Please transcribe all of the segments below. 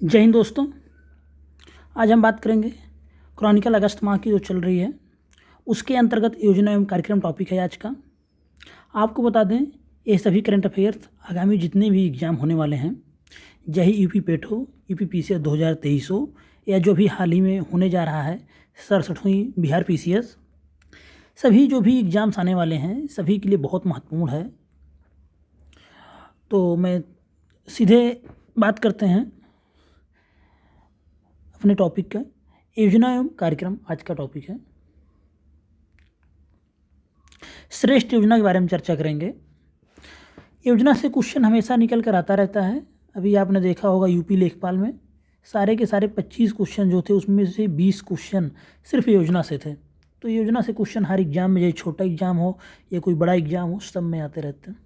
जय हिंद दोस्तों। आज हम बात करेंगे क्रॉनिकल अगस्त माह की जो चल रही है उसके अंतर्गत योजना एवं कार्यक्रम टॉपिक है आज का। आपको बता दें ये सभी करंट अफेयर्स आगामी जितने भी एग्ज़ाम होने वाले हैं, चाहे यूपी पेट हो, यूपी पीसीएस 2023 हो, या जो भी हाल ही में होने जा रहा है 67वीं बिहार पीसीएस, सभी जो भी एग्ज़ाम्स आने वाले हैं सभी के लिए बहुत महत्वपूर्ण है। तो मैं सीधे बात करते हैं अपने टॉपिक का। योजना एवं कार्यक्रम आज का टॉपिक है। श्रेष्ठ योजना के बारे में चर्चा करेंगे। योजना से क्वेश्चन हमेशा निकल कर आता रहता है। अभी आपने देखा होगा यूपी लेखपाल में सारे के सारे 25 क्वेश्चन जो थे उसमें से 20 क्वेश्चन सिर्फ योजना से थे। तो योजना से क्वेश्चन हर एग्जाम में, चाहे छोटा एग्जाम हो या कोई बड़ा एग्जाम हो, सब में आते रहते हैं।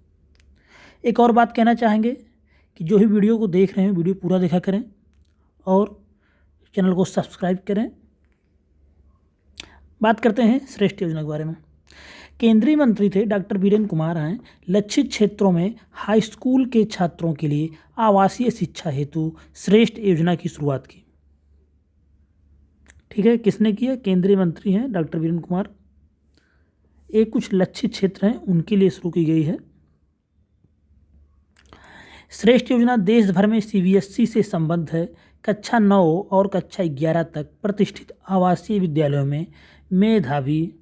एक और बात कहना चाहेंगे कि जो भी वीडियो को देख रहे हैं वीडियो पूरा देखा करें और चैनल को सब्सक्राइब करें। बात करते हैं श्रेष्ठ योजना के बारे में। केंद्रीय मंत्री थे डॉक्टर वीरेंद्र कुमार हैं लक्षित क्षेत्रों में हाई स्कूल के छात्रों के लिए आवासीय शिक्षा हेतु श्रेष्ठ योजना की शुरुआत की। ठीक है, किसने किया? केंद्रीय मंत्री हैं डॉक्टर वीरेंद्र कुमार। एक कुछ लक्षित क्षेत्र हैं उनके लिए शुरू की गई है। श्रेष्ठ योजना देश भर में सीबीएसई से संबद्ध है। कक्षा 9 और कक्षा 11 तक प्रतिष्ठित आवासीय विद्यालयों में मेधावी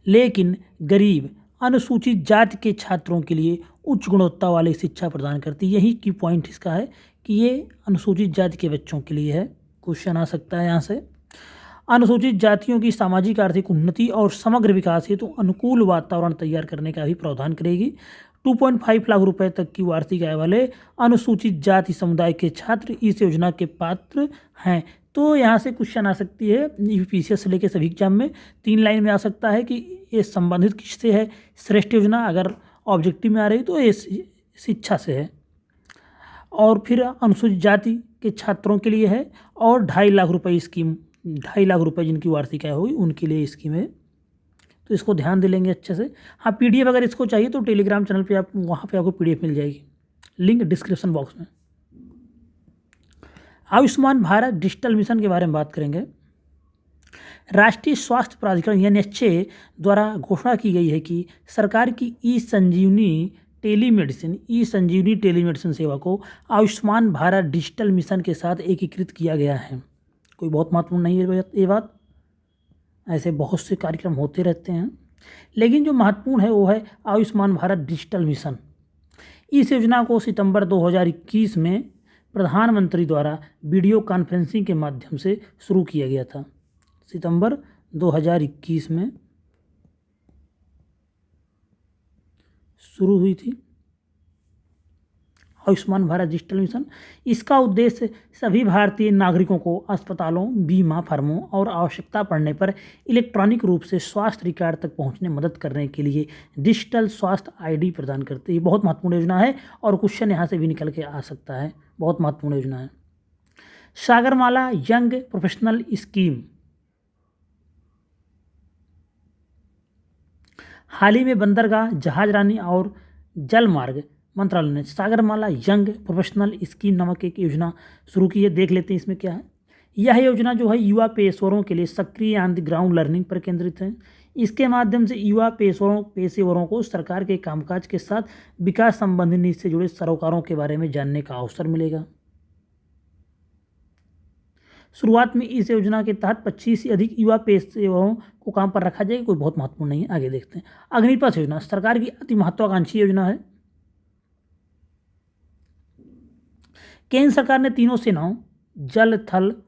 लेकिन गरीब अनुसूचित जाति के छात्रों के लिए उच्च गुणवत्ता वाली शिक्षा प्रदान करती है। यही की पॉइंट इसका है कि ये अनुसूचित जाति के बच्चों के लिए है। क्वेश्चन आ सकता है यहाँ से। अनुसूचित जातियों की सामाजिक आर्थिक उन्नति और समग्र विकास हेतु अनुकूल वातावरण तैयार करने का भी प्रावधान करेगी। 2.5 लाख रुपए तक की वार्षिक आय वाले अनुसूचित जाति समुदाय के छात्र इस योजना के पात्र हैं। तो यहाँ से क्वेश्चन आ सकती है यूपीपीसीएस से लेकर सभी एग्जाम में 3 लाइन में आ सकता है कि ये संबंधित किससे है। श्रेष्ठ योजना अगर ऑब्जेक्टिव में आ रही तो ये शिक्षा से है, और फिर अनुसूचित जाति के छात्रों के लिए है, और 2.5 लाख रुपए स्कीम, 2.5 लाख रुपए जिनकी वार्षिक आय होगी उनके लिए स्कीम है। तो इसको ध्यान दे लेंगे अच्छे से। हाँ, पीडीएफ अगर इसको चाहिए तो टेलीग्राम चैनल पे आप वहाँ पे आपको पीडीएफ मिल जाएगी, लिंक डिस्क्रिप्शन बॉक्स में। आयुष्मान भारत डिजिटल मिशन के बारे में बात करेंगे। राष्ट्रीय स्वास्थ्य प्राधिकरण एनएचए द्वारा घोषणा की गई है कि सरकार की ई संजीवनी टेलीमेडिसिन सेवा को आयुष्मान भारत डिजिटल मिशन के साथ एकीकृत किया गया है। कोई बहुत महत्वपूर्ण नहीं है ये बात। ऐसे बहुत से कार्यक्रम होते रहते हैं, लेकिन जो महत्वपूर्ण है वो है आयुष्मान भारत डिजिटल मिशन। इस योजना को सितंबर 2021 में प्रधानमंत्री द्वारा वीडियो कॉन्फ्रेंसिंग के माध्यम से शुरू किया गया था। सितंबर 2021 में शुरू हुई थी आयुष्मान भारत डिजिटल मिशन। इसका उद्देश्य सभी भारतीय नागरिकों को अस्पतालों, बीमा फर्मों और आवश्यकता पड़ने पर इलेक्ट्रॉनिक रूप से स्वास्थ्य रिकॉर्ड तक पहुंचने मदद करने के लिए डिजिटल स्वास्थ्य आईडी प्रदान करती है। बहुत महत्वपूर्ण योजना है और क्वेश्चन यहाँ से भी निकल के आ सकता है। बहुत महत्वपूर्ण योजना है। Sagarmala young professional scheme. हाल ही में बंदरगाह, जहाजरानी और जल मार्ग मंत्रालय ने सागरमाला यंग प्रोफेशनल स्कीम नामक एक योजना शुरू की है। देख लेते हैं इसमें क्या है। यह योजना जो है युवा पेशेवरों के लिए सक्रिय ऑन द ग्राउंड लर्निंग पर केंद्रित है। इसके माध्यम से युवा पेशेवरों को सरकार के कामकाज के साथ विकास संबंधी नीति से जुड़े सरोकारों के बारे में जानने का अवसर मिलेगा। शुरुआत में इस योजना के तहत 25 से अधिक युवा पेशेवरों को काम पर रखा जाएगा। कोई बहुत महत्वपूर्ण नहीं है, आगे देखते हैं। अग्निपथ योजना सरकार की अति महत्वाकांक्षी योजना है। केंद्र सरकार ने तीनों सेनाओं, जल, थल,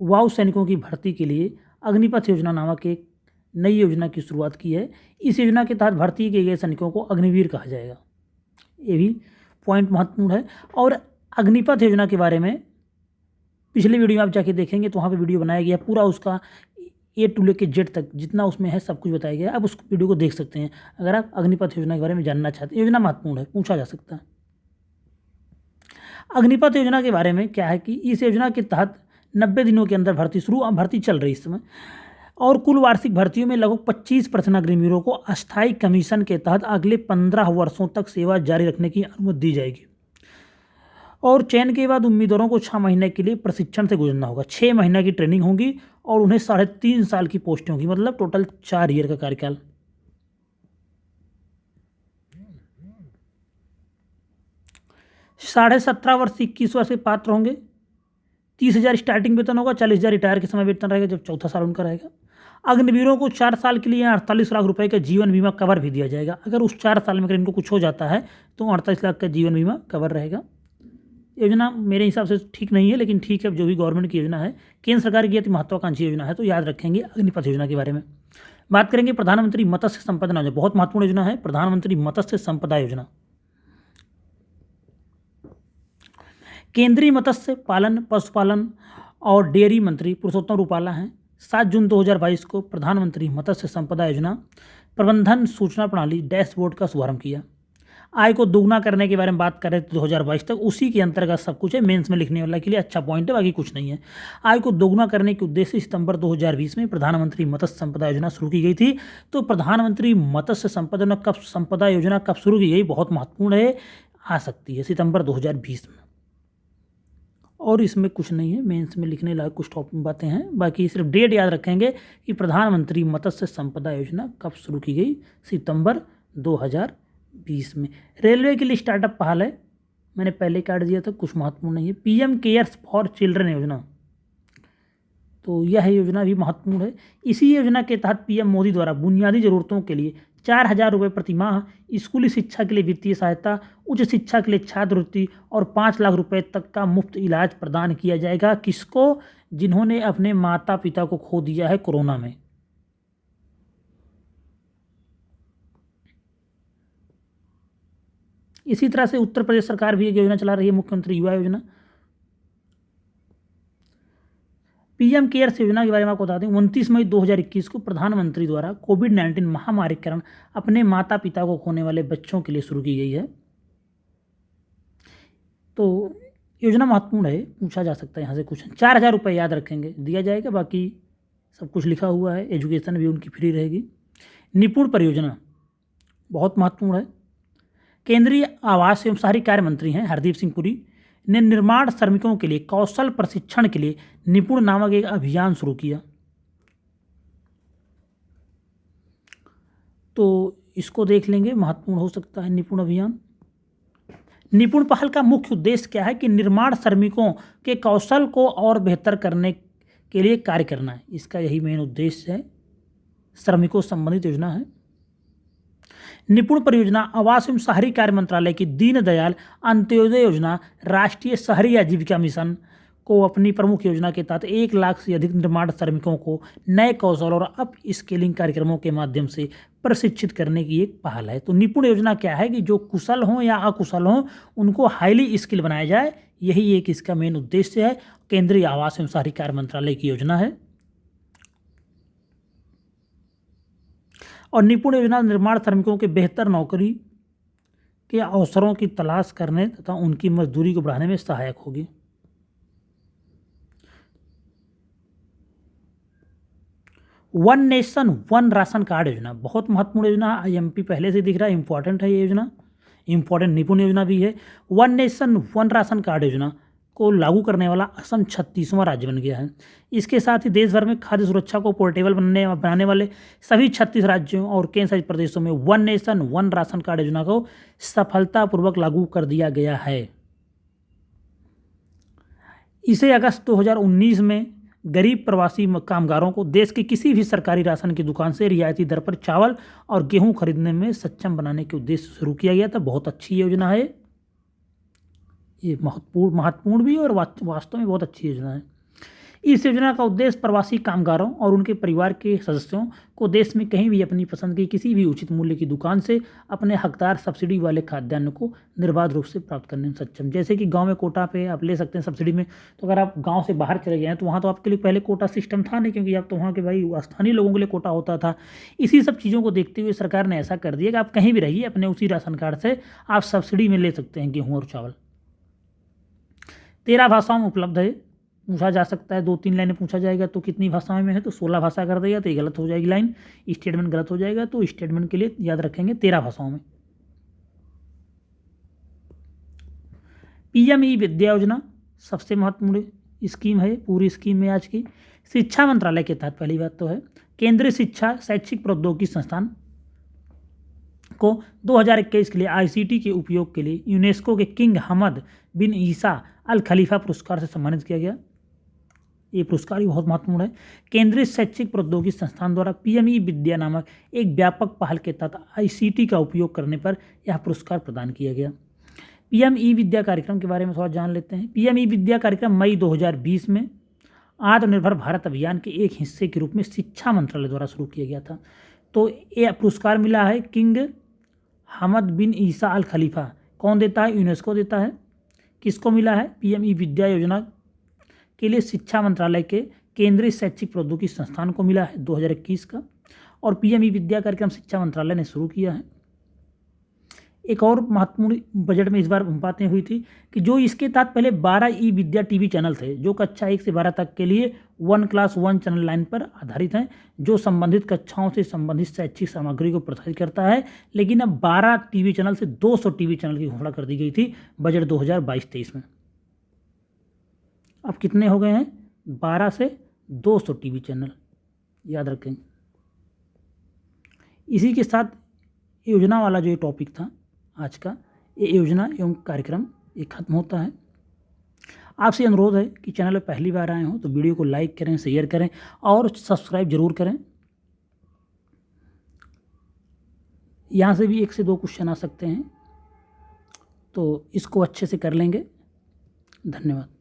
वायु सैनिकों की भर्ती के लिए अग्निपथ योजना नामक एक नई योजना की शुरुआत की है। इस योजना के तहत भर्ती किए गए सैनिकों को अग्निवीर कहा जाएगा। ये भी पॉइंट महत्वपूर्ण है। और अग्निपथ योजना के बारे में पिछले वीडियो में आप जाके देखेंगे तो वहाँ पे वीडियो बनाया गया पूरा, उसका ए टू लेके जेड तक जितना उसमें है सब कुछ बताया गया है। आप उस वीडियो को देख सकते हैं अगर आप अग्निपथ योजना के बारे में जानना चाहते हैं। योजना महत्वपूर्ण है, पूछा जा सकता है। अग्निपथ योजना के बारे में क्या है कि इस योजना के तहत 90 दिनों के अंदर भर्ती चल रही इस समय, और कुल वार्षिक भर्तियों में लगभग 25% अग्निवीरों को अस्थायी कमीशन के तहत अगले 15 वर्षों तक सेवा जारी रखने की अनुमति दी जाएगी। और चयन के बाद उम्मीदवारों को 6 महीने के लिए प्रशिक्षण से गुजरना होगा। 6 महीने की ट्रेनिंग होगी और उन्हें 3.5 साल की पोस्टें होगी, मतलब टोटल 4 ईयर का कार्यकाल। 17.5 वर्ष से 21 वर्ष के पात्र होंगे। 30,000 स्टार्टिंग वेतन होगा, 40,000 रिटायर के समय वेतन रहेगा जब चौथा साल उनका रहेगा। अग्निवीरों को 4 साल के लिए 48 लाख रुपए का जीवन बीमा कवर भी दिया जाएगा। अगर उस 4 साल में अगर इनको कुछ हो जाता है तो 48 लाख का जीवन बीमा कवर रहेगा। योजना मेरे हिसाब से ठीक नहीं है, लेकिन ठीक है, जो भी गवर्नमेंट की योजना है, केंद्र सरकार की अति महत्वाकांक्षी योजना है, तो याद रखेंगे अग्निपथ योजना के बारे में। बात करेंगे प्रधानमंत्री मत्स्य संपदा योजना, बहुत महत्वपूर्ण योजना है प्रधानमंत्री मत्स्य संपदा योजना। केंद्रीय मत्स्य पालन, पशुपालन और डेयरी मंत्री पुरुषोत्तम रूपाला हैं। 7 जून 2022 को प्रधानमंत्री मत्स्य संपदा योजना प्रबंधन सूचना प्रणाली डैशबोर्ड का शुभारंभ किया। आय को दोगुना करने के बारे में बात कर रहे थे 2022 तक, उसी के अंतर्गत सब कुछ है। मेंस में लिखने वाला के लिए अच्छा पॉइंट है, बाकी कुछ नहीं है। आय को दोगुना करने के उद्देश्य से सितंबर 2020 में प्रधानमंत्री मत्स्य संपदा योजना शुरू की गई थी। तो प्रधानमंत्री मत्स्य संपदा योजना कब शुरू की गई, बहुत महत्वपूर्ण है, आ सकती है सितंबर 2020 में। और इसमें कुछ नहीं है, मेंस में लिखने लायक कुछ टॉपिक बातें हैं, बाकी सिर्फ डेट याद रखेंगे कि प्रधानमंत्री मत्स्य संपदा योजना कब शुरू की गई, सितंबर 2020 में। रेलवे के लिए स्टार्टअप पहल है, मैंने पहले काट दिया था, कुछ महत्वपूर्ण नहीं है। पीएम केयर्स फॉर चिल्ड्रन योजना, तो यह योजना भी महत्वपूर्ण है। इसी योजना के तहत पीएम मोदी द्वारा बुनियादी जरूरतों के लिए 4,000 रुपये प्रति माह, स्कूली शिक्षा के लिए वित्तीय सहायता, उच्च शिक्षा के लिए छात्रवृत्ति और 5 लाख रुपए तक का मुफ्त इलाज प्रदान किया जाएगा। किसको? जिन्होंने अपने माता पिता को खो दिया है कोरोना में। इसी तरह से उत्तर प्रदेश सरकार भी एक योजना चला रही है, मुख्यमंत्री युवा योजना। पीएम केयर्स योजना के बारे में आपको बता दें, 29 मई 2021 को प्रधानमंत्री द्वारा कोविड-19 महामारी के कारण अपने माता पिता को खोने वाले बच्चों के लिए शुरू की गई है। तो योजना महत्वपूर्ण है, पूछा जा सकता है यहाँ से कुछ। 4,000 रुपये याद रखेंगे, दिया जाएगा, बाकी सब कुछ लिखा हुआ है। एजुकेशन भी उनकी फ्री रहेगी। निपुण परियोजना बहुत महत्वपूर्ण है। केंद्रीय आवास एवं शहरी कार्य मंत्री हैं हरदीप सिंह पुरी ने निर्माण श्रमिकों के लिए कौशल प्रशिक्षण के लिए निपुण नामक एक अभियान शुरू किया। तो इसको देख लेंगे, महत्वपूर्ण हो सकता है निपुण अभियान। निपुण पहल का मुख्य उद्देश्य क्या है कि निर्माण श्रमिकों के कौशल को और बेहतर करने के लिए कार्य करना है, इसका यही मेन उद्देश्य है। श्रमिकों से संबंधित योजना है। निपुण परियोजना आवास एवं शहरी कार्य मंत्रालय की दीनदयाल अंत्योदय योजना राष्ट्रीय शहरी आजीविका मिशन को अपनी प्रमुख योजना के तहत 1 लाख से अधिक निर्माण श्रमिकों को नए कौशल और अप स्किलिंग कार्यक्रमों के माध्यम से प्रशिक्षित करने की एक पहल है। तो निपुण योजना क्या है कि जो कुशल हों या अकुशल हों उनको हाईली स्किल बनाया जाए, यही एक इसका मेन उद्देश्य है। केंद्रीय आवास एवं शहरी कार्य मंत्रालय की योजना है। और निपुण योजना निर्माण श्रमिकों के बेहतर नौकरी के अवसरों की तलाश करने तथा उनकी मजदूरी को बढ़ाने में सहायक होगी। One nation one ration card योजना बहुत महत्वपूर्ण योजना, आईएमपी पहले से दिख रहा है, इंपॉर्टेंट है ये योजना, इंपॉर्टेंट निपुण योजना भी है। One nation one ration card योजना को लागू करने वाला असम 36वां राज्य बन गया है। इसके साथ ही देश भर में खाद्य सुरक्षा को पोर्टेबल बनाने वाले सभी 36 राज्यों और केंद्र शासित प्रदेशों में one nation one ration card योजना को सफलतापूर्वक लागू कर दिया गया है। इसे अगस्त 2019 में गरीब प्रवासी कामगारों को देश की किसी भी सरकारी राशन की दुकान से रियायती दर पर चावल और गेहूं खरीदने में सक्षम बनाने के उद्देश्य से शुरू किया गया था। बहुत अच्छी योजना है ये, महत्वपूर्ण भी और वास्तव में बहुत अच्छी योजना है। इस योजना का उद्देश्य प्रवासी कामगारों और उनके परिवार के सदस्यों को देश में कहीं भी अपनी पसंद की किसी भी उचित मूल्य की दुकान से अपने हकदार सब्सिडी वाले खाद्यान्न को निर्बाध रूप से प्राप्त करने में सक्षम। जैसे कि गांव में कोटा पे आप ले सकते हैं सब्सिडी में, तो अगर आप गांव से बाहर चले गए हैं तो वहाँ तो आपके लिए पहले कोटा सिस्टम था नहीं, क्योंकि आप तो वहाँ के भाई स्थानीय लोगों के लिए कोटा होता था। इसी सब चीज़ों को देखते हुए सरकार ने ऐसा कर दिया कि आप कहीं भी रहिए, अपने उसी राशन कार्ड से आप सब्सिडी में ले सकते हैं गेहूँ और चावल। 13 भाषाओं में उपलब्ध है। पूछा जा सकता है, 2-3 लाइनें पूछा जाएगा तो कितनी भाषाओं में है, तो 16 भाषा कर देगा तो ये गलत हो जाएगी लाइन, स्टेटमेंट गलत हो जाएगा। तो स्टेटमेंट के लिए याद रखेंगे 13 भाषाओं में। पीएमई विद्या योजना सबसे महत्वपूर्ण स्कीम है पूरी स्कीम में आज की। शिक्षा मंत्रालय के तहत पहली बात तो है केंद्रीय शिक्षा शैक्षिक प्रौद्योगिकी संस्थान को 2021 के लिए आईसीटी के उपयोग के लिए यूनेस्को के किंग हमद बिन ईसा अल खलीफा पुरस्कार से सम्मानित किया गया। ये पुरस्कार भी बहुत महत्वपूर्ण है। केंद्रीय शैक्षिक प्रौद्योगिकी संस्थान द्वारा पीएमई विद्या नामक एक व्यापक पहल के तहत आईसीटी का उपयोग करने पर यह पुरस्कार प्रदान किया गया। पीएमई विद्या कार्यक्रम के बारे में थोड़ा जान लेते हैं। पीएमई विद्या कार्यक्रम मई 2020 में आत्मनिर्भर भारत अभियान के एक हिस्से के रूप में शिक्षा मंत्रालय द्वारा शुरू किया गया था। तो ये पुरस्कार मिला है किंग हमद बिन ईसा अल खलीफा। कौन देता है? यूनेस्को देता है। किसको मिला है? पीएमई विद्या योजना के लिए शिक्षा मंत्रालय के केंद्रीय शैक्षिक प्रौद्योगिकी संस्थान को मिला है 2021 का। और पीएमई विद्या कार्यक्रम शिक्षा मंत्रालय ने शुरू किया है। एक और महत्वपूर्ण बजट में इस बार बातें हुई थी कि जो इसके तहत पहले 12 ई विद्या टीवी चैनल थे जो कक्षा 1 से 12 तक के लिए 1 क्लास 1 चैनल लाइन पर आधारित हैं, जो संबंधित कक्षाओं से संबंधित शैक्षिक सामग्री को प्रसारित करता है। लेकिन अब 12 टीवी चैनल से 200 टीवी चैनल की घोषणा कर दी गई थी बजट 2022-23 में। अब कितने हो गए हैं? 12 से 200 टीवी चैनल, याद रखें। इसी के साथ योजना वाला जो ये टॉपिक था आज का, ये योजना एवं कार्यक्रम ये खत्म होता है। आपसे अनुरोध है कि चैनल पर पहली बार आए हों तो वीडियो को लाइक करें, शेयर करें और सब्सक्राइब जरूर करें। यहाँ से भी 1 से 2 क्वेश्चन आ सकते हैं, तो इसको अच्छे से कर लेंगे। धन्यवाद।